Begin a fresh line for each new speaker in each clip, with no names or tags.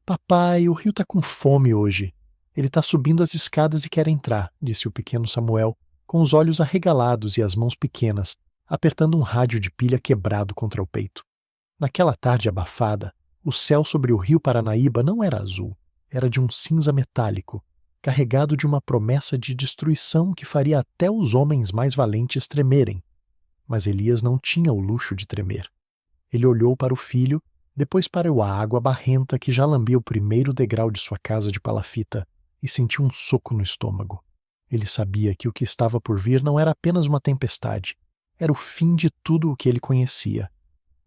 Papai, o rio tá com fome hoje. Ele tá subindo as escadas e quer entrar, disse o pequeno Samuel, com os olhos arregalados e as mãos pequenas, apertando um rádio de pilha quebrado contra o peito. Naquela tarde abafada, o céu sobre o rio Paranaíba não era azul, era de um cinza metálico, carregado de uma promessa de destruição que faria até os homens mais valentes tremerem. Mas Elias não tinha o luxo de tremer. Ele olhou para o filho, depois para a água barrenta que já lambia o primeiro degrau de sua casa de palafita, e sentiu um soco no estômago. Ele sabia que o que estava por vir não era apenas uma tempestade, era o fim de tudo o que ele conhecia.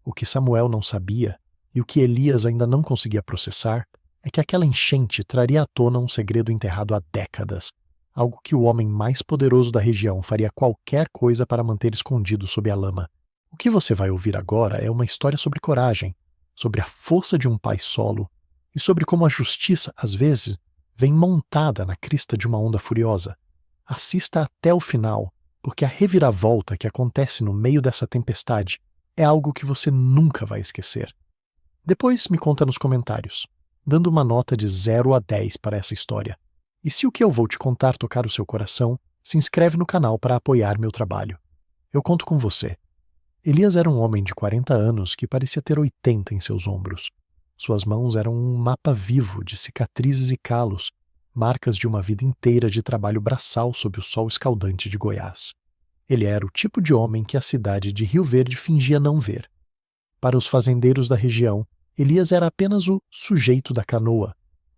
O que Samuel não sabia, e o que Elias ainda não conseguia processar, é que aquela enchente traria à tona um segredo enterrado há décadas, algo que o homem mais poderoso da região faria qualquer coisa para manter escondido sob a lama. O que você vai ouvir agora é uma história sobre coragem, sobre a força de um pai solo e sobre como a justiça, às vezes, vem montada na crista de uma onda furiosa. Assista até o final, porque a reviravolta que acontece no meio dessa tempestade é algo que você nunca vai esquecer. Depois me conta nos comentários, dando uma nota de 0 a 10 para essa história. E se o que eu vou te contar tocar o seu coração, se inscreve no canal para apoiar meu trabalho. Eu conto com você. Elias era um homem de 40 anos que parecia ter 80 em seus ombros. Suas mãos eram um mapa vivo de cicatrizes e calos, marcas de uma vida inteira de trabalho braçal sob o sol escaldante de Goiás. Ele era o tipo de homem que a cidade de Rio Verde fingia não ver. Para os fazendeiros da região, Elias era apenas o sujeito da canoa,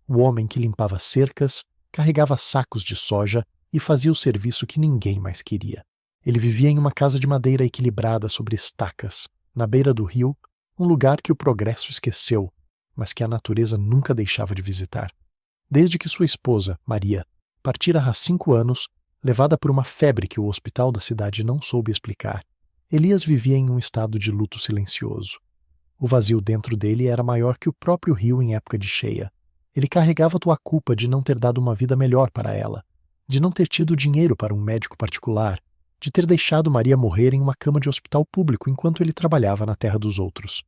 o homem que limpava cercas, carregava sacos de soja e fazia o serviço que ninguém mais queria. Ele vivia em uma casa de madeira equilibrada sobre estacas, na beira do rio, um lugar que o progresso esqueceu, mas que a natureza nunca deixava de visitar. Desde que sua esposa, Maria, partira há 5 anos, levada por uma febre que o hospital da cidade não soube explicar, Elias vivia em um estado de luto silencioso. O vazio dentro dele era maior que o próprio rio em época de cheia. Ele carregava a culpa de não ter dado uma vida melhor para ela, de não ter tido dinheiro para um médico particular, de ter deixado Maria morrer em uma cama de hospital público enquanto ele trabalhava na terra dos outros.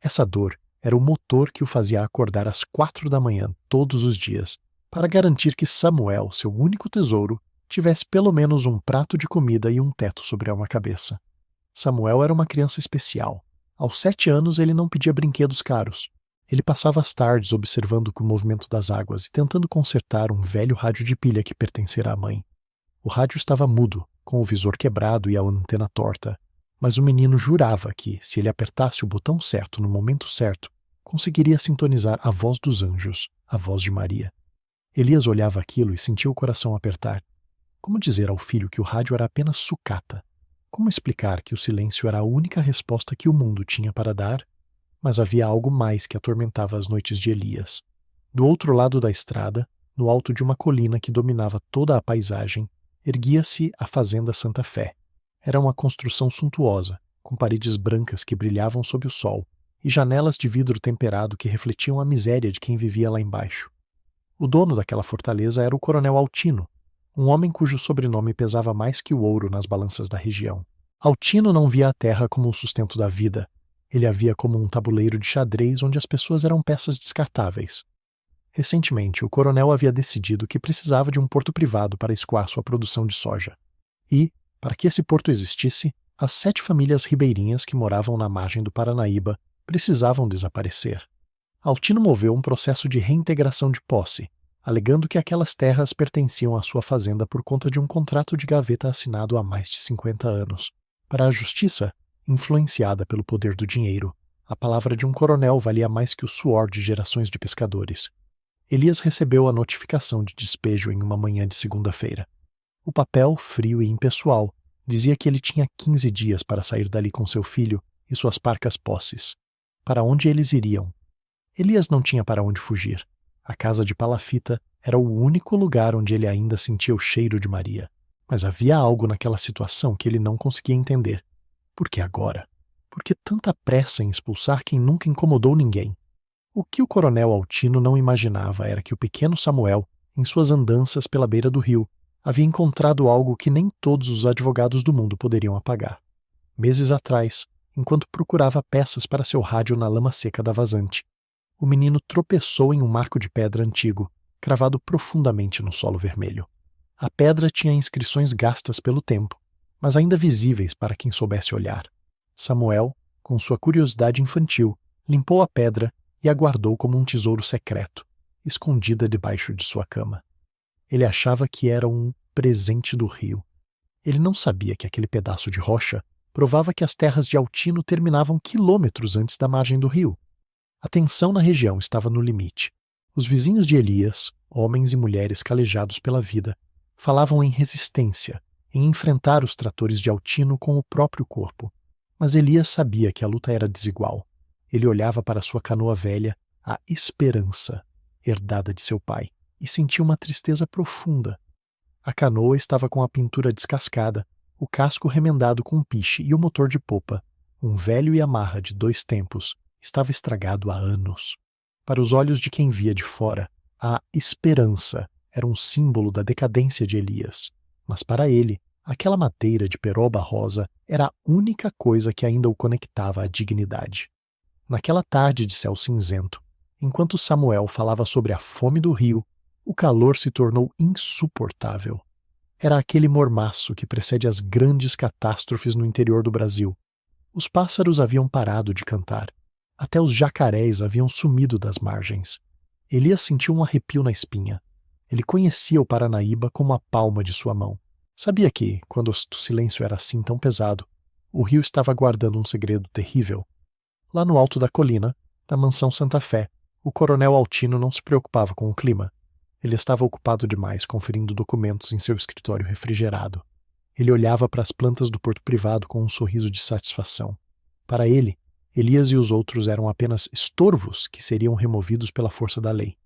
Essa dor era o motor que o fazia acordar às 4 da manhã todos os dias, para garantir que Samuel, seu único tesouro, tivesse pelo menos um prato de comida e um teto sobre uma cabeça. Samuel era uma criança especial. Aos 7 anos ele não pedia brinquedos caros. Ele passava as tardes observando o movimento das águas e tentando consertar um velho rádio de pilha que pertencera à mãe. O rádio estava mudo, com o visor quebrado e a antena torta, mas o menino jurava que, se ele apertasse o botão certo no momento certo, conseguiria sintonizar a voz dos anjos, a voz de Maria. Elias olhava aquilo e sentia o coração apertar. Como dizer ao filho que o rádio era apenas sucata? Como explicar que o silêncio era a única resposta que o mundo tinha para dar? Mas havia algo mais que atormentava as noites de Elias. Do outro lado da estrada, no alto de uma colina que dominava toda a paisagem, erguia-se a Fazenda Santa Fé. Era uma construção suntuosa, com paredes brancas que brilhavam sob o sol e janelas de vidro temperado que refletiam a miséria de quem vivia lá embaixo. O dono daquela fortaleza era o Coronel Altino, um homem cujo sobrenome pesava mais que o ouro nas balanças da região. Altino não via a terra como o sustento da vida. Ele a via como um tabuleiro de xadrez onde as pessoas eram peças descartáveis. Recentemente, o coronel havia decidido que precisava de um porto privado para escoar sua produção de soja. E, para que esse porto existisse, as 7 famílias ribeirinhas que moravam na margem do Paranaíba precisavam desaparecer. Altino moveu um processo de reintegração de posse, alegando que aquelas terras pertenciam à sua fazenda por conta de um contrato de gaveta assinado há mais de 50 anos. Para a justiça, influenciada pelo poder do dinheiro, a palavra de um coronel valia mais que o suor de gerações de pescadores. Elias recebeu a notificação de despejo em uma manhã de segunda-feira. O papel, frio e impessoal, dizia que ele tinha 15 dias para sair dali com seu filho e suas parcas posses. Para onde eles iriam? Elias não tinha para onde fugir. A casa de palafita era o único lugar onde ele ainda sentia o cheiro de Maria. Mas havia algo naquela situação que ele não conseguia entender. Por que agora? Por que tanta pressa em expulsar quem nunca incomodou ninguém? O que o coronel Altino não imaginava era que o pequeno Samuel, em suas andanças pela beira do rio, havia encontrado algo que nem todos os advogados do mundo poderiam apagar. Meses atrás, enquanto procurava peças para seu rádio na lama seca da vazante, o menino tropeçou em um marco de pedra antigo, cravado profundamente no solo vermelho. A pedra tinha inscrições gastas pelo tempo, mas ainda visíveis para quem soubesse olhar. Samuel, com sua curiosidade infantil, limpou a pedra e a guardou como um tesouro secreto, escondida debaixo de sua cama. Ele achava que era um presente do rio. Ele não sabia que aquele pedaço de rocha provava que as terras de Altino terminavam quilômetros antes da margem do rio. A tensão na região estava no limite. Os vizinhos de Elias, homens e mulheres calejados pela vida, falavam em resistência, em enfrentar os tratores de Altino com o próprio corpo. Mas Elias sabia que a luta era desigual. Ele olhava para sua canoa velha, a esperança, herdada de seu pai, e sentia uma tristeza profunda. A canoa estava com a pintura descascada, o casco remendado com piche e o motor de popa, um velho Yamaha de 2 tempos, estava estragado há anos. Para os olhos de quem via de fora, a esperança era um símbolo da decadência de Elias, mas para ele, aquela madeira de peroba rosa era a única coisa que ainda o conectava à dignidade. Naquela tarde de céu cinzento, enquanto Samuel falava sobre a fome do rio, o calor se tornou insuportável. Era aquele mormaço que precede as grandes catástrofes no interior do Brasil. Os pássaros haviam parado de cantar. Até os jacarés haviam sumido das margens. Elias sentiu um arrepio na espinha. Ele conhecia o Paranaíba como a palma de sua mão. Sabia que, quando o silêncio era assim tão pesado, o rio estava guardando um segredo terrível. Lá no alto da colina, na mansão Santa Fé, o coronel Altino não se preocupava com o clima. Ele estava ocupado demais conferindo documentos em seu escritório refrigerado. Ele olhava para as plantas do porto privado com um sorriso de satisfação. Para ele, Elias e os outros eram apenas estorvos que seriam removidos pela força da lei.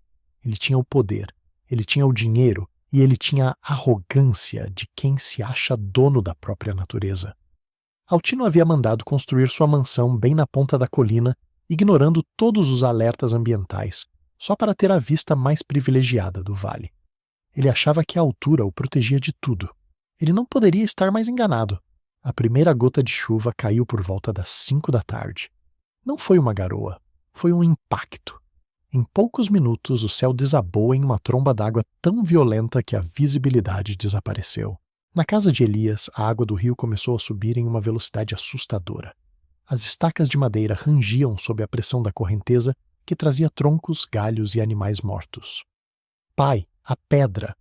Ele tinha o poder, ele tinha o dinheiro e ele tinha a arrogância de quem se acha dono da própria natureza. Altino havia mandado construir sua mansão bem na ponta da colina, ignorando todos os alertas ambientais, só para ter a vista mais privilegiada do vale. Ele achava que a altura o protegia de tudo. Ele não poderia estar mais enganado. A primeira gota de chuva caiu por volta das 5 da tarde. Não foi uma garoa, foi um impacto. Em poucos minutos o céu desabou em uma tromba d'água tão violenta que a visibilidade desapareceu. Na casa de Elias, a água do rio começou a subir em uma velocidade assustadora. As estacas de madeira rangiam sob a pressão da correnteza que trazia troncos, galhos e animais mortos. "Pai, a pedra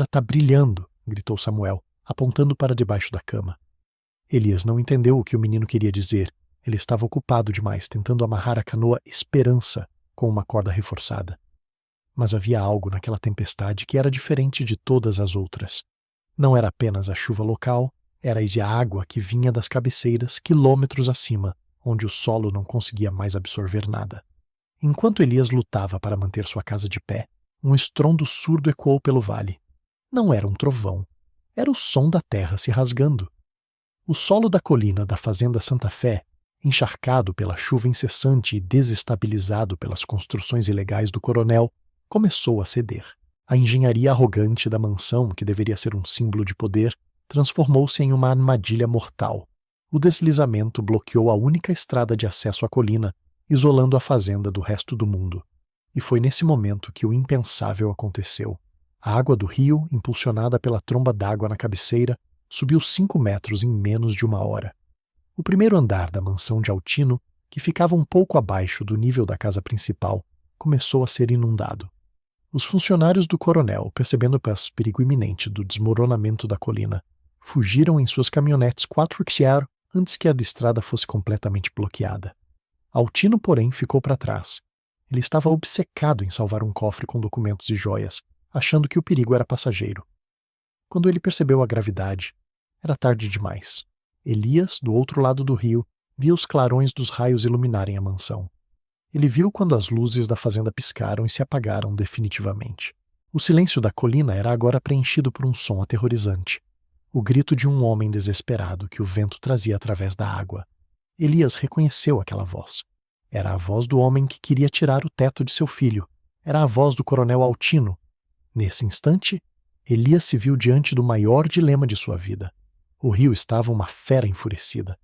está brilhando", gritou Samuel, apontando para debaixo da cama. Elias não entendeu o que o menino queria dizer. Ele estava ocupado demais tentando amarrar a canoa Esperança com uma corda reforçada. Mas havia algo naquela tempestade que era diferente de todas as outras. Não era apenas a chuva local, era a água que vinha das cabeceiras quilômetros acima, onde o solo não conseguia mais absorver nada. Enquanto Elias lutava para manter sua casa de pé, um estrondo surdo ecoou pelo vale. Não era um trovão, era o som da terra se rasgando. O solo da colina da fazenda Santa Fé, encharcado pela chuva incessante e desestabilizado pelas construções ilegais do coronel, começou a ceder. A engenharia arrogante da mansão, que deveria ser um símbolo de poder, transformou-se em uma armadilha mortal. O deslizamento bloqueou a única estrada de acesso à colina, isolando a fazenda do resto do mundo. E foi nesse momento que o impensável aconteceu. A água do rio, impulsionada pela tromba d'água na cabeceira, subiu 5 metros em menos de 1 hora. O primeiro andar da mansão de Altino, que ficava um pouco abaixo do nível da casa principal, começou a ser inundado. Os funcionários do coronel, percebendo o perigo iminente do desmoronamento da colina, fugiram em suas caminhonetes 4XR antes que a estrada fosse completamente bloqueada. Altino, porém, ficou para trás. Ele estava obcecado em salvar um cofre com documentos e joias, achando que o perigo era passageiro. Quando ele percebeu a gravidade, era tarde demais. Elias, do outro lado do rio, via os clarões dos raios iluminarem a mansão. Ele viu quando as luzes da fazenda piscaram e se apagaram definitivamente. O silêncio da colina era agora preenchido por um som aterrorizante. O grito de um homem desesperado que o vento trazia através da água. Elias reconheceu aquela voz. Era a voz do homem que queria tirar o teto de seu filho. Era a voz do coronel Altino. Nesse instante, Elias se viu diante do maior dilema de sua vida. O rio estava uma fera enfurecida.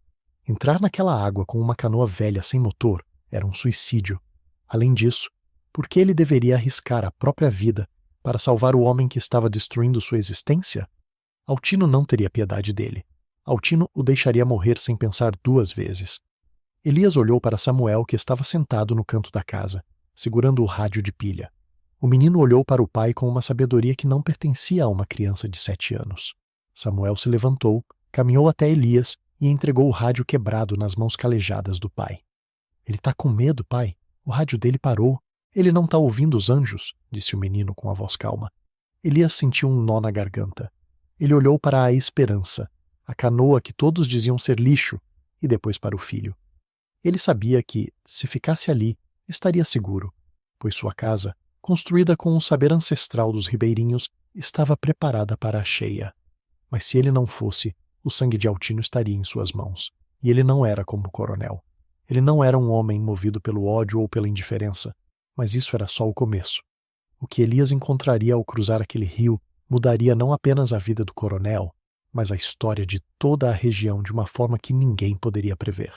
Entrar naquela água com uma canoa velha sem motor era um suicídio. Além disso, por que ele deveria arriscar a própria vida para salvar o homem que estava destruindo sua existência? Altino não teria piedade dele. Altino o deixaria morrer sem pensar 2 vezes. Elias olhou para Samuel, que estava sentado no canto da casa, segurando o rádio de pilha. O menino olhou para o pai com uma sabedoria que não pertencia a uma criança de 7 anos. Samuel se levantou, caminhou até Elias e entregou o rádio quebrado nas mãos calejadas do pai. Ele está com medo, pai. O rádio dele parou. Ele não está ouvindo os anjos, disse o menino com a voz calma. Elias sentiu um nó na garganta. Ele olhou para a esperança, a canoa que todos diziam ser lixo, e depois para o filho. Ele sabia que, se ficasse ali, estaria seguro, pois sua casa, construída com o saber ancestral dos ribeirinhos, estava preparada para a cheia. Mas se ele não fosse, o sangue de Altino estaria em suas mãos, e ele não era como o coronel. Ele não era um homem movido pelo ódio ou pela indiferença, mas isso era só o começo. O que Elias encontraria ao cruzar aquele rio mudaria não apenas a vida do coronel, mas a história de toda a região de uma forma que ninguém poderia prever.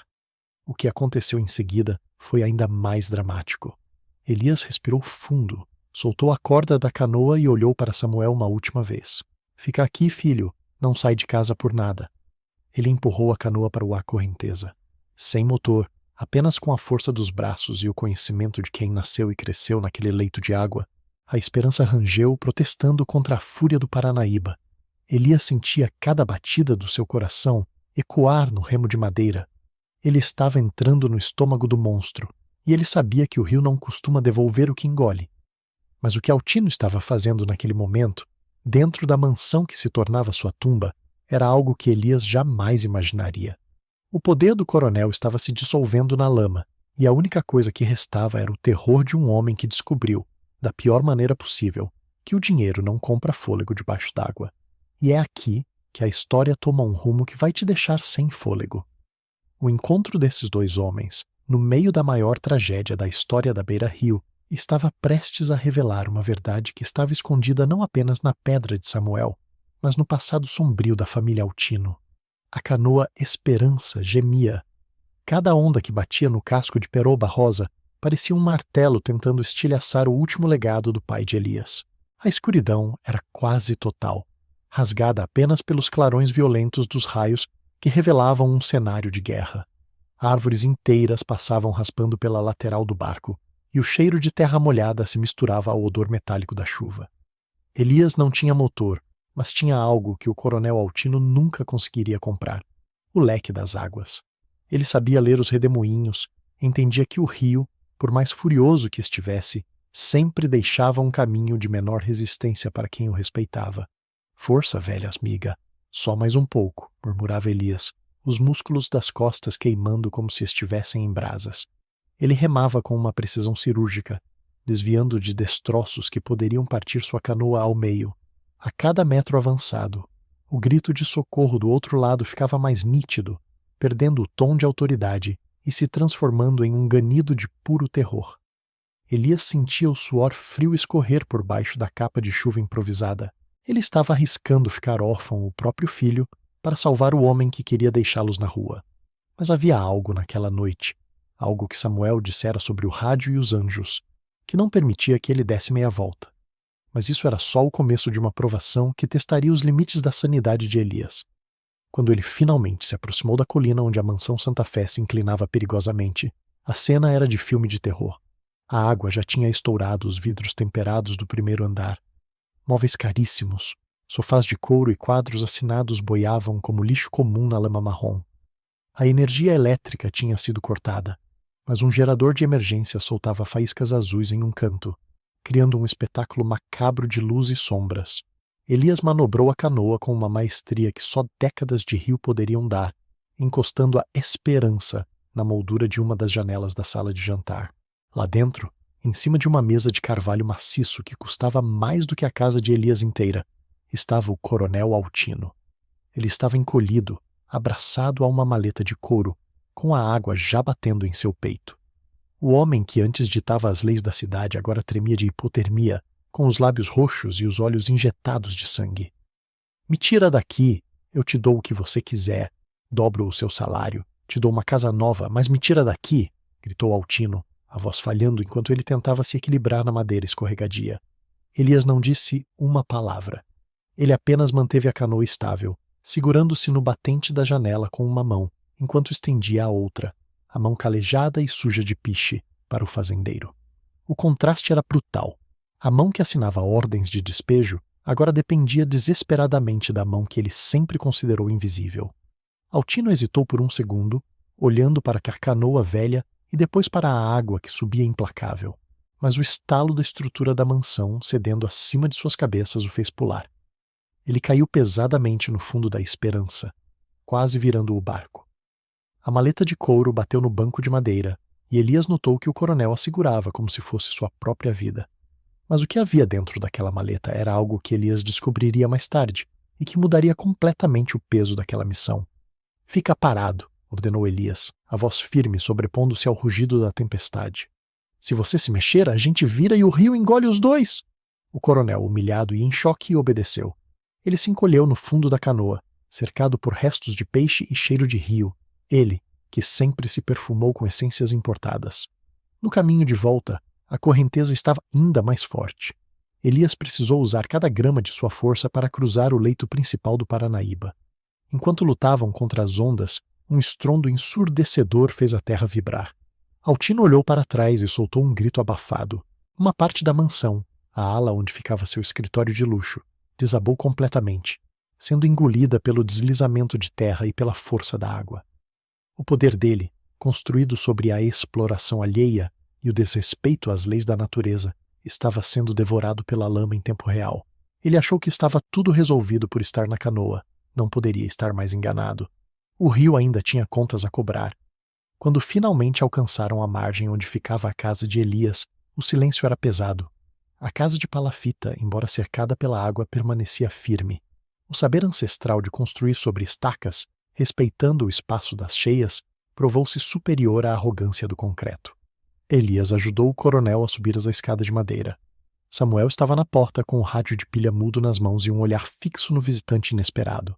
O que aconteceu em seguida foi ainda mais dramático. Elias respirou fundo, soltou a corda da canoa e olhou para Samuel uma última vez. Fica aqui, filho, não sai de casa por nada. Ele empurrou a canoa para a correnteza. Sem motor, apenas com a força dos braços e o conhecimento de quem nasceu e cresceu naquele leito de água, a esperança rangeu protestando contra a fúria do Paranaíba. Elias sentia cada batida do seu coração ecoar no remo de madeira. Ele estava entrando no estômago do monstro, e ele sabia que o rio não costuma devolver o que engole. Mas o que Altino estava fazendo naquele momento, dentro da mansão que se tornava sua tumba, era algo que Elias jamais imaginaria. O poder do coronel estava se dissolvendo na lama, e a única coisa que restava era o terror de um homem que descobriu, da pior maneira possível, que o dinheiro não compra fôlego debaixo d'água. E é aqui que a história toma um rumo que vai te deixar sem fôlego. O encontro desses 2 homens, no meio da maior tragédia da história da beira-rio, estava prestes a revelar uma verdade que estava escondida não apenas na pedra de Samuel, mas no passado sombrio da família Altino. A canoa Esperança gemia. Cada onda que batia no casco de peroba rosa parecia um martelo tentando estilhaçar o último legado do pai de Elias. A escuridão era quase total, rasgada apenas pelos clarões violentos dos raios que revelavam um cenário de guerra. Árvores inteiras passavam raspando pela lateral do barco, e o cheiro de terra molhada se misturava ao odor metálico da chuva. Elias não tinha motor, mas tinha algo que o coronel Altino nunca conseguiria comprar: o leque das águas. Ele sabia ler os redemoinhos, entendia que o rio, por mais furioso que estivesse, sempre deixava um caminho de menor resistência para quem o respeitava. Força, velha amiga. Só mais um pouco, murmurava Elias, os músculos das costas queimando como se estivessem em brasas. Ele remava com uma precisão cirúrgica, desviando de destroços que poderiam partir sua canoa ao meio. A cada metro avançado, o grito de socorro do outro lado ficava mais nítido, perdendo o tom de autoridade e se transformando em um ganido de puro terror. Elias sentia o suor frio escorrer por baixo da capa de chuva improvisada. Ele estava arriscando ficar órfão o próprio filho para salvar o homem que queria deixá-los na rua. Mas havia algo naquela noite, algo que Samuel dissera sobre o rádio e os anjos, que não permitia que ele desse meia volta. Mas isso era só o começo de uma provação que testaria os limites da sanidade de Elias. Quando ele finalmente se aproximou da colina onde a mansão Santa Fé se inclinava perigosamente, a cena era de filme de terror. A água já tinha estourado os vidros temperados do primeiro andar. Móveis caríssimos, sofás de couro e quadros assinados boiavam como lixo comum na lama marrom. A energia elétrica tinha sido cortada, mas um gerador de emergência soltava faíscas azuis em um canto, criando um espetáculo macabro de luz e sombras. Elias manobrou a canoa com uma maestria que só décadas de rio poderiam dar, encostando a esperança na moldura de uma das janelas da sala de jantar. Lá dentro, em cima de uma mesa de carvalho maciço que custava mais do que a casa de Elias inteira, estava o coronel Altino. Ele estava encolhido, abraçado a uma maleta de couro, com a água já batendo em seu peito. O homem que antes ditava as leis da cidade agora tremia de hipotermia, com os lábios roxos e os olhos injetados de sangue. "Me tira daqui, eu te dou o que você quiser, dobro o seu salário, te dou uma casa nova, mas me tira daqui", gritou Altino, a voz falhando enquanto ele tentava se equilibrar na madeira escorregadia. Elias não disse uma palavra. Ele apenas manteve a canoa estável, segurando-se no batente da janela com uma mão, enquanto estendia a outra, a mão calejada e suja de piche, para o fazendeiro. O contraste era brutal. A mão que assinava ordens de despejo agora dependia desesperadamente da mão que ele sempre considerou invisível. Altino hesitou por um segundo, olhando para a canoa velha e depois para a água que subia implacável. Mas o estalo da estrutura da mansão, cedendo acima de suas cabeças, o fez pular. Ele caiu pesadamente no fundo da Esperança, quase virando o barco. A maleta de couro bateu no banco de madeira, e Elias notou que o coronel a segurava como se fosse sua própria vida. Mas o que havia dentro daquela maleta era algo que Elias descobriria mais tarde, e que mudaria completamente o peso daquela missão. Fica parado, ordenou Elias, a voz firme sobrepondo-se ao rugido da tempestade. Se você se mexer, a gente vira e o rio engole os dois. O coronel, humilhado e em choque, obedeceu. Ele se encolheu no fundo da canoa, cercado por restos de peixe e cheiro de rio. Ele, que sempre se perfumou com essências importadas. No caminho de volta, a correnteza estava ainda mais forte. Elias precisou usar cada grama de sua força para cruzar o leito principal do Paranaíba. Enquanto lutavam contra as ondas, um estrondo ensurdecedor fez a terra vibrar. Altino olhou para trás e soltou um grito abafado. Uma parte da mansão, a ala onde ficava seu escritório de luxo, desabou completamente, sendo engolida pelo deslizamento de terra e pela força da água. O poder dele, construído sobre a exploração alheia e o desrespeito às leis da natureza, estava sendo devorado pela lama em tempo real. Ele achou que estava tudo resolvido por estar na canoa. Não poderia estar mais enganado. O rio ainda tinha contas a cobrar. Quando finalmente alcançaram a margem onde ficava a casa de Elias, o silêncio era pesado. A casa de palafita, embora cercada pela água, permanecia firme. O saber ancestral de construir sobre estacas, respeitando o espaço das cheias, provou-se superior à arrogância do concreto. Elias ajudou o coronel a subir a escada de madeira. Samuel estava na porta com o rádio de pilha mudo nas mãos e um olhar fixo no visitante inesperado.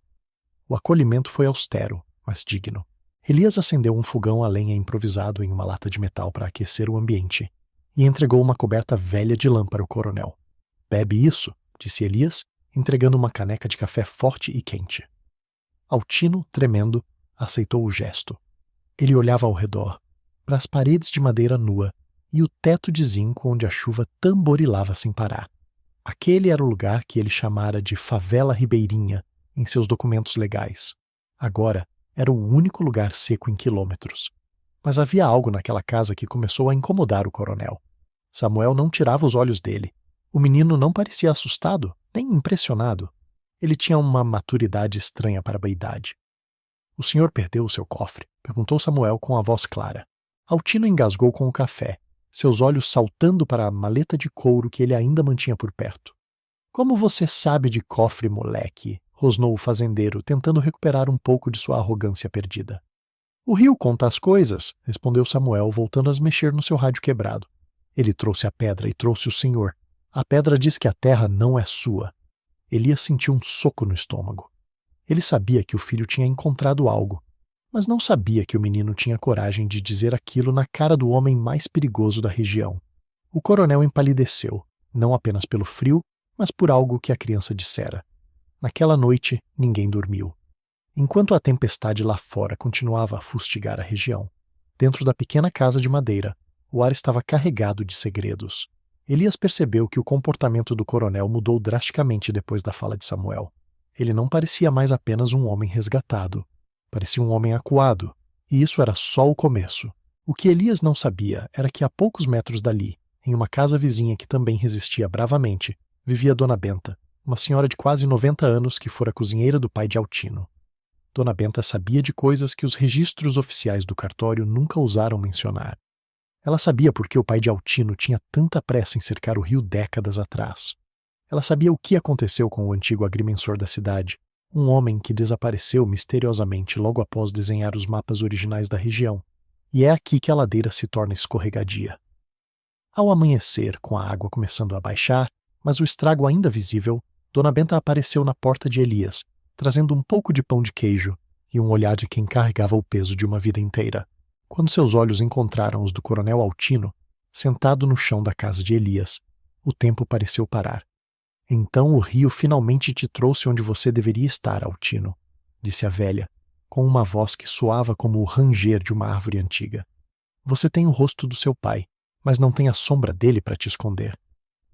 O acolhimento foi austero, mas digno. Elias acendeu um fogão a lenha improvisado em uma lata de metal para aquecer o ambiente e entregou uma coberta velha de lã para o coronel. «Bebe isso», disse Elias, entregando uma caneca de café forte e quente. Altino, tremendo, aceitou o gesto. Ele olhava ao redor, para as paredes de madeira nua e o teto de zinco onde a chuva tamborilava sem parar. Aquele era o lugar que ele chamara de Favela Ribeirinha em seus documentos legais. Agora, era o único lugar seco em quilômetros. Mas havia algo naquela casa que começou a incomodar o coronel. Samuel não tirava os olhos dele. O menino não parecia assustado, nem impressionado. Ele tinha uma maturidade estranha para a idade. «O senhor perdeu o seu cofre?» perguntou Samuel com a voz clara. Altino engasgou com o café, seus olhos saltando para a maleta de couro que ele ainda mantinha por perto. «Como você sabe de cofre, moleque?» rosnou o fazendeiro, tentando recuperar um pouco de sua arrogância perdida. «O rio conta as coisas», respondeu Samuel, voltando a mexer no seu rádio quebrado. «Ele trouxe a pedra e trouxe o senhor. A pedra diz que a terra não é sua». Elias sentiu um soco no estômago. Ele sabia que o filho tinha encontrado algo, mas não sabia que o menino tinha coragem de dizer aquilo na cara do homem mais perigoso da região. O coronel empalideceu, não apenas pelo frio, mas por algo que a criança dissera. Naquela noite, ninguém dormiu. Enquanto a tempestade lá fora continuava a fustigar a região, dentro da pequena casa de madeira, o ar estava carregado de segredos. Elias percebeu que o comportamento do coronel mudou drasticamente depois da fala de Samuel. Ele não parecia mais apenas um homem resgatado. Parecia um homem acuado, e isso era só o começo. O que Elias não sabia era que a poucos metros dali, em uma casa vizinha que também resistia bravamente, vivia Dona Benta, uma senhora de quase 90 anos que fora cozinheira do pai de Altino. Dona Benta sabia de coisas que os registros oficiais do cartório nunca ousaram mencionar. Ela sabia por que o pai de Altino tinha tanta pressa em cercar o rio décadas atrás. Ela sabia o que aconteceu com o antigo agrimensor da cidade, um homem que desapareceu misteriosamente logo após desenhar os mapas originais da região. E é aqui que a ladeira se torna escorregadia. Ao amanhecer, com a água começando a baixar, mas o estrago ainda visível, Dona Benta apareceu na porta de Elias, trazendo um pouco de pão de queijo e um olhar de quem carregava o peso de uma vida inteira. Quando seus olhos encontraram os do coronel Altino, Sentado no chão da casa de Elias, o tempo pareceu parar. Então o rio finalmente te trouxe onde você deveria estar, Altino, disse a velha, com uma voz que soava como o ranger de uma árvore antiga. Você tem o rosto do seu pai, mas não tem a sombra dele para te esconder.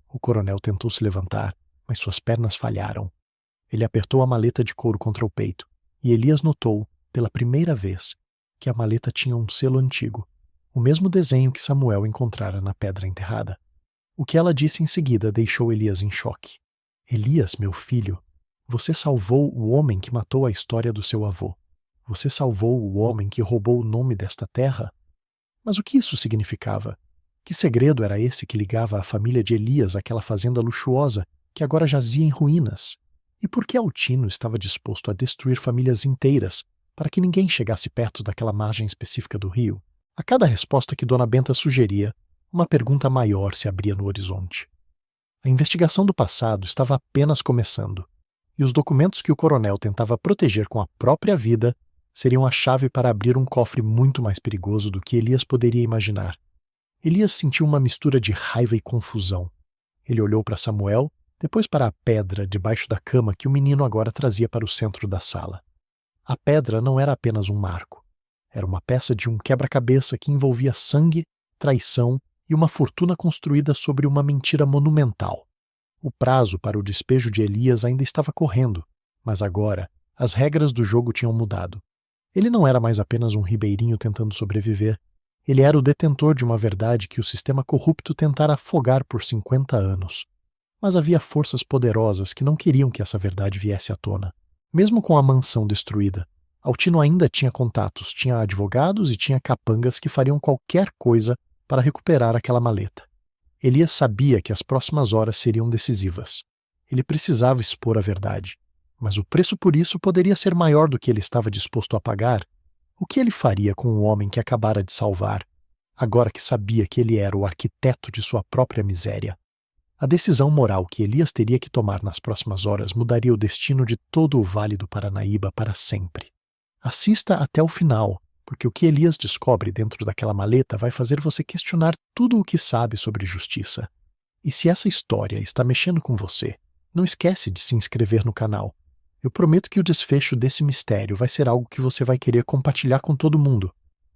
O coronel tentou se levantar, mas suas pernas falharam. Ele apertou a maleta de couro contra o peito, e Elias notou, pela primeira vez, que a maleta tinha um selo antigo, o mesmo desenho que Samuel encontrara na pedra enterrada. O que ela disse em seguida deixou Elias em choque. Elias, meu filho, você salvou o homem que matou a história do seu avô. Você salvou o homem que roubou o nome desta terra? Mas o que isso significava? Que segredo era esse que ligava a família de Elias àquela fazenda luxuosa que agora jazia em ruínas? E por que Altino estava disposto a destruir famílias inteiras para que ninguém chegasse perto daquela margem específica do rio? A cada resposta que Dona Benta sugeria, uma pergunta maior se abria no horizonte. A investigação do passado estava apenas começando, e os documentos que o coronel tentava proteger com a própria vida seriam a chave para abrir um cofre muito mais perigoso do que Elias poderia imaginar. Elias sentiu uma mistura de raiva e confusão. Ele olhou para Samuel, depois para a pedra debaixo da cama que o menino agora trazia para o centro da sala. A pedra não era apenas um marco. Era uma peça de um quebra-cabeça que envolvia sangue, traição e uma fortuna construída sobre uma mentira monumental. O prazo para o despejo de Elias ainda estava correndo, mas agora as regras do jogo tinham mudado. Ele não era mais apenas um ribeirinho tentando sobreviver. Ele era o detentor de uma verdade que o sistema corrupto tentara afogar por 50 anos. Mas havia forças poderosas que não queriam que essa verdade viesse à tona. Mesmo com a mansão destruída, Altino ainda tinha contatos, tinha advogados e tinha capangas que fariam qualquer coisa para recuperar aquela maleta. Elias sabia que as próximas horas seriam decisivas. Ele precisava expor a verdade, mas o preço por isso poderia ser maior do que ele estava disposto a pagar. O que ele faria com o homem que acabara de salvar, agora que sabia que ele era o arquiteto de sua própria miséria? A decisão moral que Elias teria que tomar nas próximas horas mudaria o destino de todo o Vale do Paranaíba para sempre. Assista até o final, porque o que Elias descobre dentro daquela maleta vai fazer você questionar tudo o que sabe sobre justiça. E se essa história está mexendo com você, não esquece de se inscrever no canal. Eu prometo que o desfecho desse mistério vai ser algo que você vai querer compartilhar com todo mundo.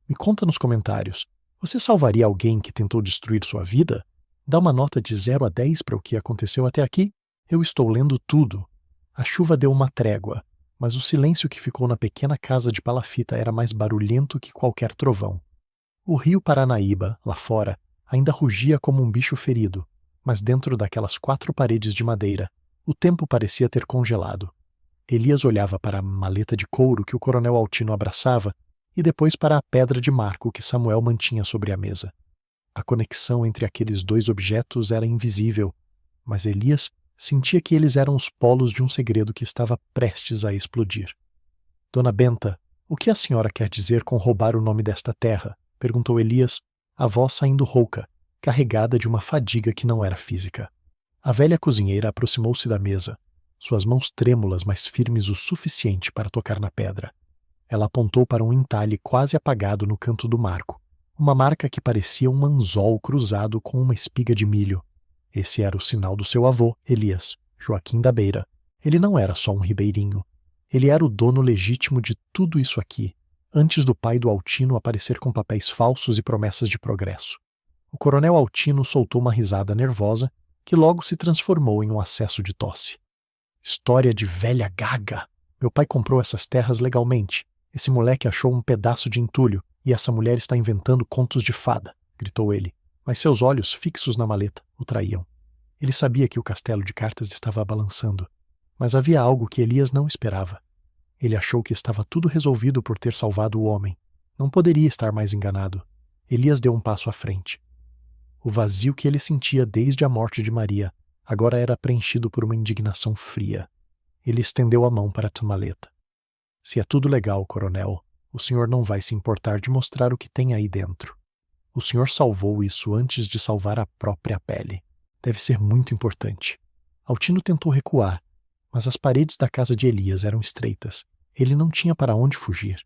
Me conta nos comentários, você salvaria alguém que tentou destruir sua vida? Dá uma nota de 0 a 10 para o que aconteceu até aqui. Eu estou lendo tudo. A chuva deu uma trégua, mas o silêncio que ficou na pequena casa de palafita era mais barulhento que qualquer trovão. O rio Paranaíba, lá fora, ainda rugia como um bicho ferido, mas dentro daquelas 4 paredes de madeira, o tempo parecia ter congelado. Elias olhava para a maleta de couro que o coronel Altino abraçava e depois para a pedra de marco que Samuel mantinha sobre a mesa. A conexão entre aqueles 2 objetos era invisível, mas Elias sentia que eles eram os polos de um segredo que estava prestes a explodir. Dona Benta, o que a senhora quer dizer com roubar o nome desta terra? Perguntou Elias, a voz saindo rouca, carregada de uma fadiga que não era física. A velha cozinheira aproximou-se da mesa, suas mãos trêmulas, mas firmes o suficiente para tocar na pedra. Ela apontou para um entalhe quase apagado no canto do marco, uma marca que parecia um anzol cruzado com uma espiga de milho. Esse era o sinal do seu avô, Elias, Joaquim da Beira. Ele não era só um ribeirinho. Ele era o dono legítimo de tudo isso aqui, antes do pai do Altino aparecer com papéis falsos e promessas de progresso. O coronel Altino soltou uma risada nervosa, que logo se transformou em um acesso de tosse. História de velha gaga! Meu pai comprou essas terras legalmente. Esse moleque achou um pedaço de entulho, e essa mulher está inventando contos de fada, gritou ele. Mas seus olhos, fixos na maleta, o traíam. Ele sabia que o castelo de cartas estava balançando, mas havia algo que Elias não esperava. Ele achou que estava tudo resolvido por ter salvado o homem. Não poderia estar mais enganado. Elias deu um passo à frente. O vazio que ele sentia desde a morte de Maria agora era preenchido por uma indignação fria. Ele estendeu a mão para a maleta. Se é tudo legal, coronel, o senhor não vai se importar de mostrar o que tem aí dentro. O senhor salvou isso antes de salvar a própria pele. Deve ser muito importante. Altino tentou recuar, mas as paredes da casa de Elias eram estreitas. Ele não tinha para onde fugir.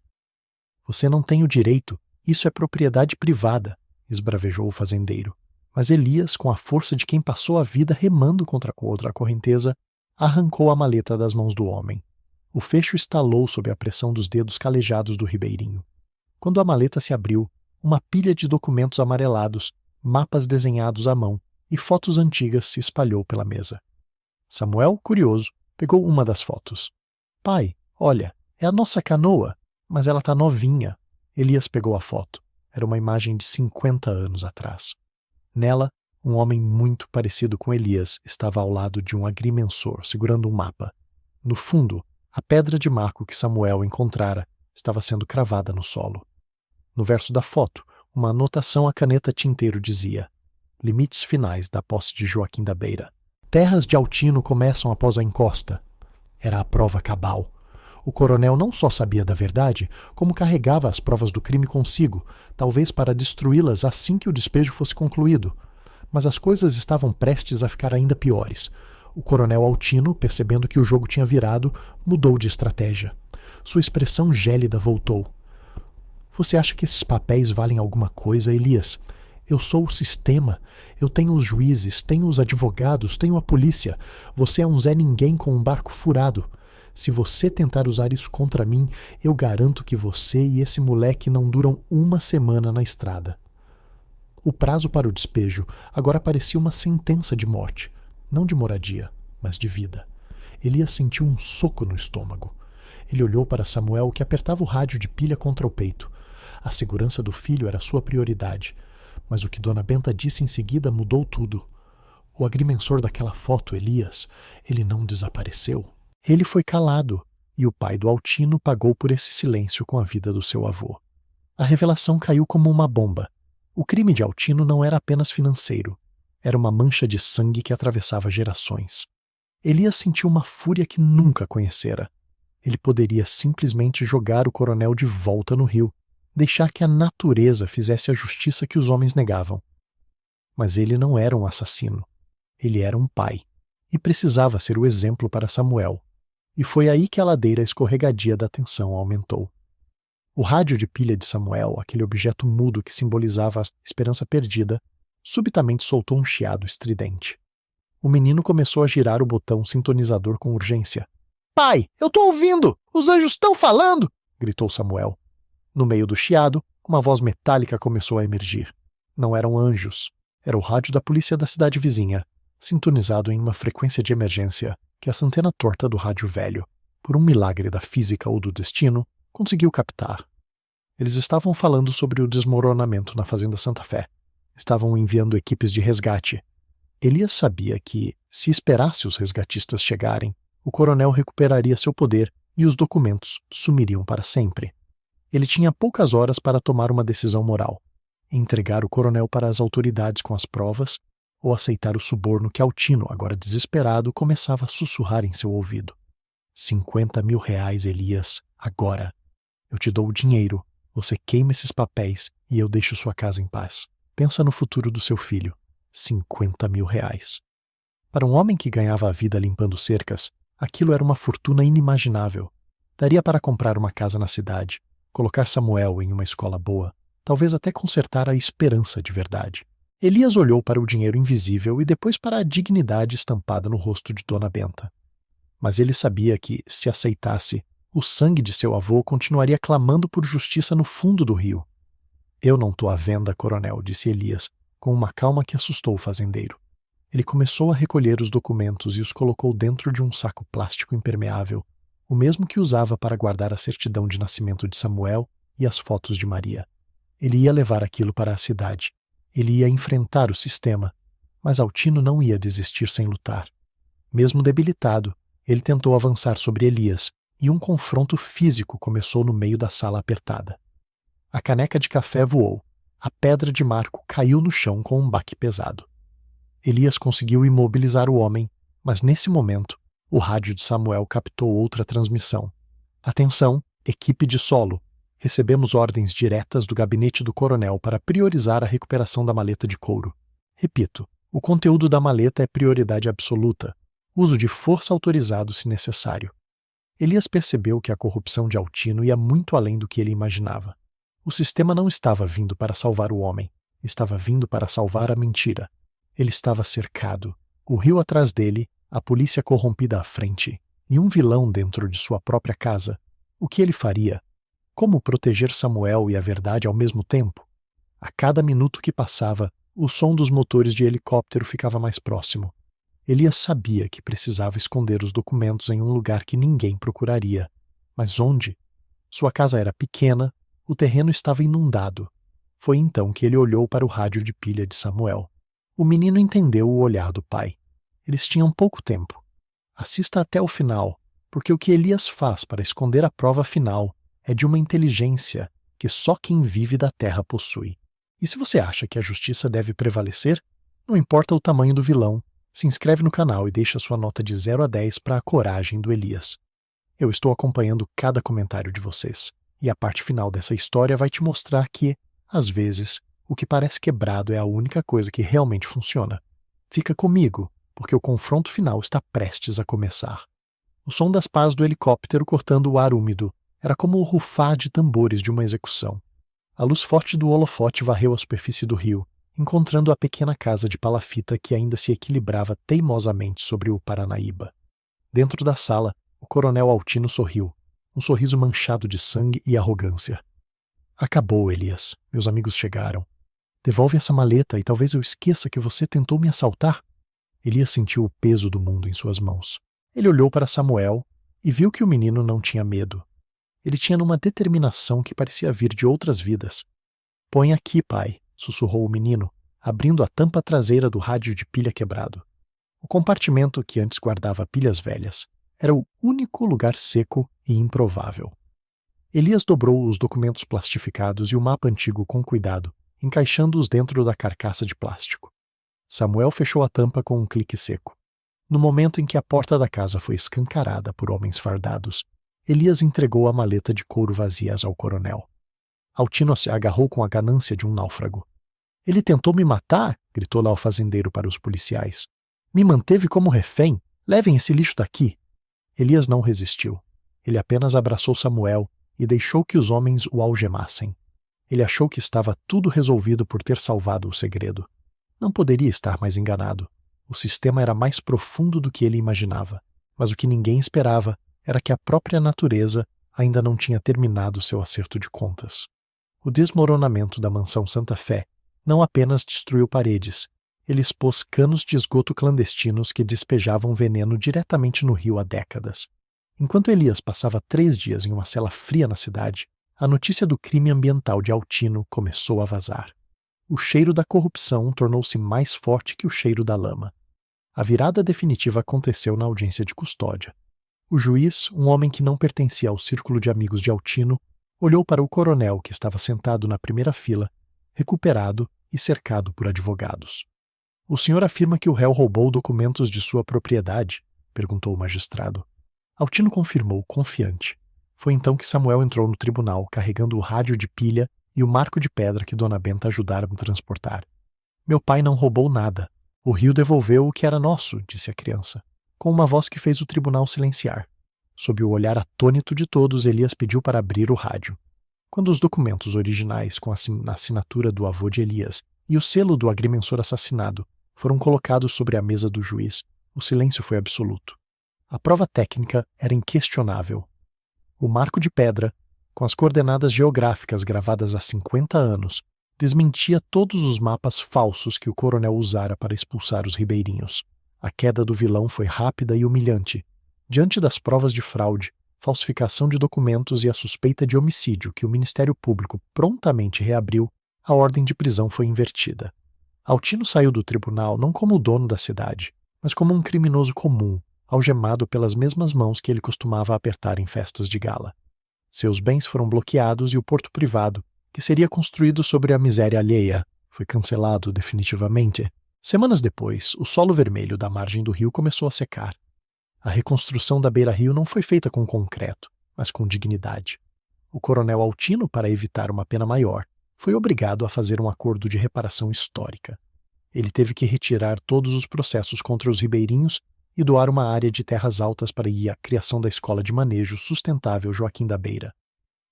Você não tem o direito. Isso é propriedade privada, esbravejou o fazendeiro. Mas Elias, com a força de quem passou a vida remando contra a correnteza, arrancou a maleta das mãos do homem. O fecho estalou sob a pressão dos dedos calejados do ribeirinho. Quando a maleta se abriu, uma pilha de documentos amarelados, mapas desenhados à mão e fotos antigas se espalhou pela mesa. Samuel, curioso, pegou uma das fotos. Pai, olha, é a nossa canoa, mas ela tá novinha. Elias pegou a foto. Era uma imagem de 50 anos atrás. Nela, um homem muito parecido com Elias estava ao lado de um agrimensor, segurando um mapa. No fundo, a pedra de marco que Samuel encontrara estava sendo cravada no solo. No verso da foto, uma anotação a caneta tinteiro dizia: limites finais da posse de Joaquim da Beira. Terras de Altino começam após a encosta. Era a prova cabal. O coronel não só sabia da verdade, como carregava as provas do crime consigo, talvez para destruí-las assim que o despejo fosse concluído. Mas as coisas estavam prestes a ficar ainda piores. O coronel Altino, percebendo que o jogo tinha virado, mudou de estratégia. Sua expressão gélida voltou. Você acha que esses papéis valem alguma coisa, Elias? Eu sou o sistema. Eu tenho os juízes, tenho os advogados, tenho a polícia. Você é um Zé Ninguém com um barco furado. Se você tentar usar isso contra mim, eu garanto que você e esse moleque não duram uma semana na estrada. O prazo para o despejo agora parecia uma sentença de morte. Não de moradia, mas de vida. Elias sentiu um soco no estômago. Ele olhou para Samuel, que apertava o rádio de pilha contra o peito. A segurança do filho era sua prioridade. Mas o que Dona Benta disse em seguida mudou tudo. O agrimensor daquela foto, Elias, ele não desapareceu. Ele foi calado, e o pai do Altino pagou por esse silêncio com a vida do seu avô. A revelação caiu como uma bomba. O crime de Altino não era apenas financeiro. Era uma mancha de sangue que atravessava gerações. Elias sentiu uma fúria que nunca conhecera. Ele poderia simplesmente jogar o coronel de volta no rio, deixar que a natureza fizesse a justiça que os homens negavam. Mas ele não era um assassino. Ele era um pai, e precisava ser o exemplo para Samuel. E foi aí que a ladeira escorregadia da tensão aumentou. O rádio de pilha de Samuel, aquele objeto mudo que simbolizava a esperança perdida, subitamente soltou um chiado estridente. O menino começou a girar o botão sintonizador com urgência. Pai, eu tô ouvindo! Os anjos estão falando! Gritou Samuel. No meio do chiado, uma voz metálica começou a emergir. Não eram anjos. Era o rádio da polícia da cidade vizinha, sintonizado em uma frequência de emergência que essa antena torta do rádio velho, por um milagre da física ou do destino, conseguiu captar. Eles estavam falando sobre o desmoronamento na Fazenda Santa Fé. Estavam enviando equipes de resgate. Elias sabia que, se esperasse os resgatistas chegarem, o coronel recuperaria seu poder e os documentos sumiriam para sempre. Ele tinha poucas horas para tomar uma decisão moral: entregar o coronel para as autoridades com as provas ou aceitar o suborno que Altino, agora desesperado, começava a sussurrar em seu ouvido. 50 mil reais, Elias, agora. Eu te dou o dinheiro, você queima esses papéis e eu deixo sua casa em paz. Pensa no futuro do seu filho. 50 mil reais. Para um homem que ganhava a vida limpando cercas, aquilo era uma fortuna inimaginável. Daria para comprar uma casa na cidade, colocar Samuel em uma escola boa, talvez até consertar a esperança de verdade. Elias olhou para o dinheiro invisível e depois para a dignidade estampada no rosto de Dona Benta. Mas ele sabia que, se aceitasse, o sangue de seu avô continuaria clamando por justiça no fundo do rio. Eu não estou à venda, coronel, disse Elias, com uma calma que assustou o fazendeiro. Ele começou a recolher os documentos e os colocou dentro de um saco plástico impermeável, o mesmo que usava para guardar a certidão de nascimento de Samuel e as fotos de Maria. Ele ia levar aquilo para a cidade. Ele ia enfrentar o sistema, mas Altino não ia desistir sem lutar. Mesmo debilitado, ele tentou avançar sobre Elias, e um confronto físico começou no meio da sala apertada. A caneca de café voou. A pedra de marco caiu no chão com um baque pesado. Elias conseguiu imobilizar o homem, mas nesse momento, o rádio de Samuel captou outra transmissão. Atenção, equipe de solo. Recebemos ordens diretas do gabinete do coronel para priorizar a recuperação da maleta de couro. Repito, o conteúdo da maleta é prioridade absoluta. Uso de força autorizado se necessário. Elias percebeu que a corrupção de Altino ia muito além do que ele imaginava. O sistema não estava vindo para salvar o homem. Estava vindo para salvar a mentira. Ele estava cercado. O rio atrás dele, a polícia corrompida à frente, e um vilão dentro de sua própria casa. O que ele faria? Como proteger Samuel e a verdade ao mesmo tempo? A cada minuto que passava, o som dos motores de helicóptero ficava mais próximo. Elias sabia que precisava esconder os documentos em um lugar que ninguém procuraria. Mas onde? Sua casa era pequena, o terreno estava inundado. Foi então que ele olhou para o rádio de pilha de Samuel. O menino entendeu o olhar do pai. Eles tinham pouco tempo. Assista até o final, porque o que Elias faz para esconder a prova final é de uma inteligência que só quem vive da terra possui. E se você acha que a justiça deve prevalecer, não importa o tamanho do vilão, se inscreve no canal e deixa sua nota de 0 a 10 para a coragem do Elias. Eu estou acompanhando cada comentário de vocês, e a parte final dessa história vai te mostrar que, às vezes, o que parece quebrado é a única coisa que realmente funciona. Fica comigo, porque o confronto final está prestes a começar. O som das pás do helicóptero cortando o ar úmido era como o rufar de tambores de uma execução. A luz forte do holofote varreu a superfície do rio, encontrando a pequena casa de palafita que ainda se equilibrava teimosamente sobre o Paranaíba. Dentro da sala, o coronel Altino sorriu, um sorriso manchado de sangue e arrogância. Acabou, Elias. Meus amigos chegaram. Devolve essa maleta e talvez eu esqueça que você tentou me assaltar. Elias sentiu o peso do mundo em suas mãos. Ele olhou para Samuel e viu que o menino não tinha medo. Ele tinha uma determinação que parecia vir de outras vidas. Põe aqui, pai, sussurrou o menino, abrindo a tampa traseira do rádio de pilha quebrado. O compartimento que antes guardava pilhas velhas era o único lugar seco e improvável. Elias dobrou os documentos plastificados e o mapa antigo com cuidado, encaixando-os dentro da carcaça de plástico. Samuel fechou a tampa com um clique seco. No momento em que a porta da casa foi escancarada por homens fardados, Elias entregou a maleta de couro vazias ao coronel. Altino se agarrou com a ganância de um náufrago. Ele tentou me matar, gritou lá o fazendeiro para os policiais. Me manteve como refém. Levem esse lixo daqui. Elias não resistiu. Ele apenas abraçou Samuel e deixou que os homens o algemassem. Ele achou que estava tudo resolvido por ter salvado o segredo. Não poderia estar mais enganado. O sistema era mais profundo do que ele imaginava. Mas o que ninguém esperava era que a própria natureza ainda não tinha terminado seu acerto de contas. O desmoronamento da mansão Santa Fé não apenas destruiu paredes, ele expôs canos de esgoto clandestinos que despejavam veneno diretamente no rio há décadas. Enquanto Elias passava 3 dias em uma cela fria na cidade, a notícia do crime ambiental de Altino começou a vazar. O cheiro da corrupção tornou-se mais forte que o cheiro da lama. A virada definitiva aconteceu na audiência de custódia. O juiz, um homem que não pertencia ao círculo de amigos de Altino, olhou para o coronel que estava sentado na primeira fila, recuperado e cercado por advogados. O senhor afirma que o réu roubou documentos de sua propriedade? Perguntou o magistrado. Altino confirmou, confiante. Foi então que Samuel entrou no tribunal, carregando o rádio de pilha e o marco de pedra que Dona Benta ajudara a transportar. Meu pai não roubou nada. O rio devolveu o que era nosso, disse a criança, com uma voz que fez o tribunal silenciar. Sob o olhar atônito de todos, Elias pediu para abrir o rádio. Quando os documentos originais com a assinatura do avô de Elias e o selo do agrimensor assassinado foram colocados sobre a mesa do juiz, o silêncio foi absoluto. A prova técnica era inquestionável. O marco de pedra, com as coordenadas geográficas gravadas há 50 anos, desmentia todos os mapas falsos que o coronel usara para expulsar os ribeirinhos. A queda do vilão foi rápida e humilhante. Diante das provas de fraude, falsificação de documentos e a suspeita de homicídio que o Ministério Público prontamente reabriu, a ordem de prisão foi invertida. Altino saiu do tribunal não como o dono da cidade, mas como um criminoso comum, algemado pelas mesmas mãos que ele costumava apertar em festas de gala. Seus bens foram bloqueados e o porto privado, que seria construído sobre a miséria alheia, foi cancelado definitivamente. Semanas depois, o solo vermelho da margem do rio começou a secar. A reconstrução da beira-rio não foi feita com concreto, mas com dignidade. O coronel Altino, para evitar uma pena maior, foi obrigado a fazer um acordo de reparação histórica. Ele teve que retirar todos os processos contra os ribeirinhos e doar uma área de terras altas para a criação da escola de manejo sustentável Joaquim da Beira.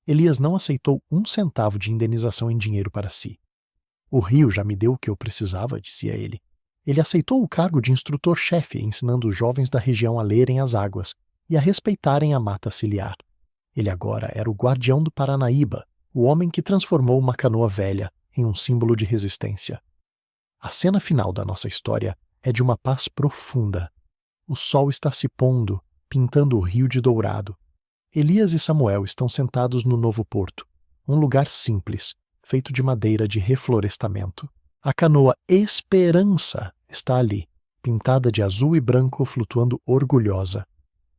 Elias não aceitou 1 centavo de indenização em dinheiro para si. O rio já me deu o que eu precisava, dizia ele. Ele aceitou o cargo de instrutor-chefe, ensinando os jovens da região a lerem as águas e a respeitarem a mata ciliar. Ele agora era o guardião do Paranaíba, o homem que transformou uma canoa velha em um símbolo de resistência. A cena final da nossa história é de uma paz profunda. O sol está se pondo, pintando o rio de dourado. Elias e Samuel estão sentados no novo porto, um lugar simples, feito de madeira de reflorestamento. A canoa Esperança está ali, pintada de azul e branco, flutuando orgulhosa.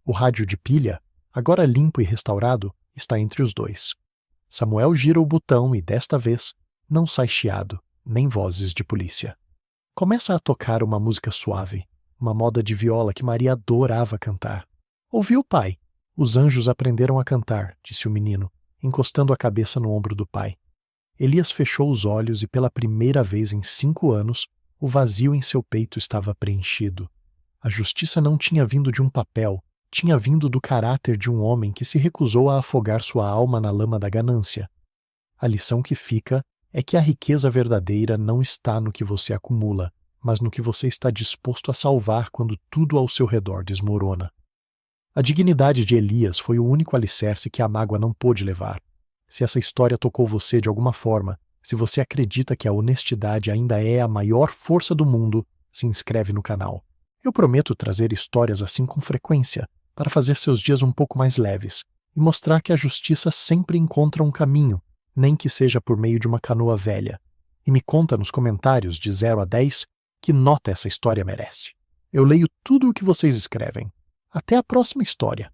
O rádio de pilha, agora limpo e restaurado, está entre os dois. Samuel gira o botão e, desta vez, não sai chiado, nem vozes de polícia. Começa a tocar uma música suave, uma moda de viola que Maria adorava cantar. Ouviu, pai? Os anjos aprenderam a cantar, disse o menino, encostando a cabeça no ombro do pai. Elias fechou os olhos e, pela primeira vez em 5 anos, o vazio em seu peito estava preenchido. A justiça não tinha vindo de um papel, tinha vindo do caráter de um homem que se recusou a afogar sua alma na lama da ganância. A lição que fica é que a riqueza verdadeira não está no que você acumula, mas no que você está disposto a salvar quando tudo ao seu redor desmorona. A dignidade de Elias foi o único alicerce que a mágoa não pôde levar. Se essa história tocou você de alguma forma, se você acredita que a honestidade ainda é a maior força do mundo, se inscreve no canal. Eu prometo trazer histórias assim com frequência, para fazer seus dias um pouco mais leves, e mostrar que a justiça sempre encontra um caminho, nem que seja por meio de uma canoa velha. E me conta nos comentários de 0 a 10 que nota essa história merece. Eu leio tudo o que vocês escrevem. Até a próxima história.